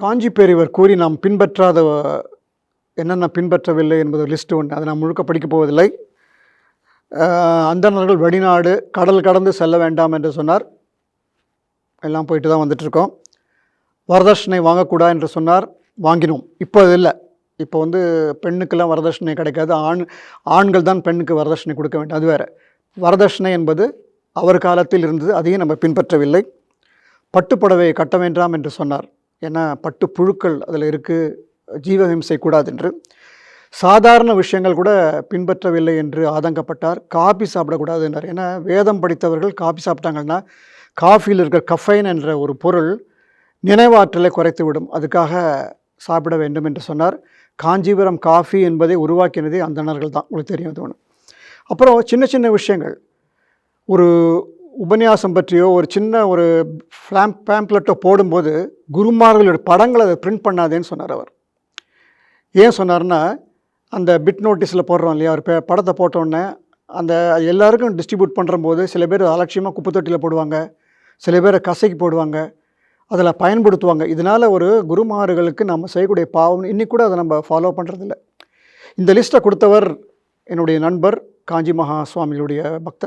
காஞ்சி பெரியவர் கூறி நாம் பின்பற்றாத என்னென்ன பின்பற்றவில்லை என்பது லிஸ்ட்டு ஒன்று. அதை நான் முழுக்க படிக்கப் போவதில்லை. அந்தணர்கள் வெளிநாடு கடல் கடந்து செல்ல வேண்டாம் என்று சொன்னார். எல்லாம் போயிட்டு தான் வந்துட்டுருக்கோம். வரதட்சணை வாங்கக்கூடாது என்று சொன்னார், வாங்கினோம். இப்போ அது இல்லை. இப்போ பெண்ணுக்கெல்லாம் வரதட்சணை கிடைக்காது. ஆண்கள் தான் பெண்ணுக்கு வரதட்சணை கொடுக்க வேண்டும். அது வேறு. வரதட்சணை என்பது அவர் காலத்தில் இருந்தது, அதையும் நம்ம பின்பற்றவில்லை. பட்டுப்புடவை கட்ட வேண்டாம் என்று சொன்னார். ஏன்னா பட்டு புழுக்கள் அதில் இருக்குது, ஜீவஹிம்சை கூடாது என்று. சாதாரண விஷயங்கள் கூட பின்பற்றவில்லை என்று ஆதங்கப்பட்டார். காபி சாப்பிடக்கூடாது என்றார். ஏன்னா வேதம் படித்தவர்கள் காபி சாப்பிட்டாங்கன்னா காஃபியில் இருக்கிற கஃபைன் என்ற ஒரு பொருள் நினைவாற்றலை குறைத்து விடும், அதுக்காக சாப்பிட வேண்டும் என்று சொன்னார். காஞ்சிபுரம் காஃபி என்பதை உருவாக்கினதே அந்தணர்கள் தான், உங்களுக்கு தெரியும். அது ஒன்று. அப்புறம் சின்ன சின்ன விஷயங்கள், ஒரு உபன்யாசம் பற்றியோ ஒரு சின்ன ஒரு பேம்ப்ளெட்டோ போடும்போது குருமார்களுடைய படங்களை அதை பிரிண்ட் பண்ணாதேன்னு சொன்னார் அவர். ஏன் சொன்னார்னா, அந்த பிட் நோட்டீஸில் போடுறோம் இல்லையா, ஒரு படத்தை போட்டோடனே அந்த எல்லாருக்கும் டிஸ்ட்ரிபியூட் பண்ணுறம்போது சில பேர் அலட்சியமாக குப்பை தொட்டியில் போடுவாங்க, சில பேரை கசைக்கு போடுவாங்க, அதில் பயன்படுத்துவாங்க. இதனால் ஒரு குருமார்களுக்கு நம்ம செய்யக்கூடிய பாவம் இன்றைக்கி கூட அதை நம்ம ஃபாலோ பண்ணுறதில்ல. இந்த லிஸ்ட்டை கொடுத்தவர் என்னுடைய நண்பர் காஞ்சி மகா சுவாமிகளுடைய பக்தன்.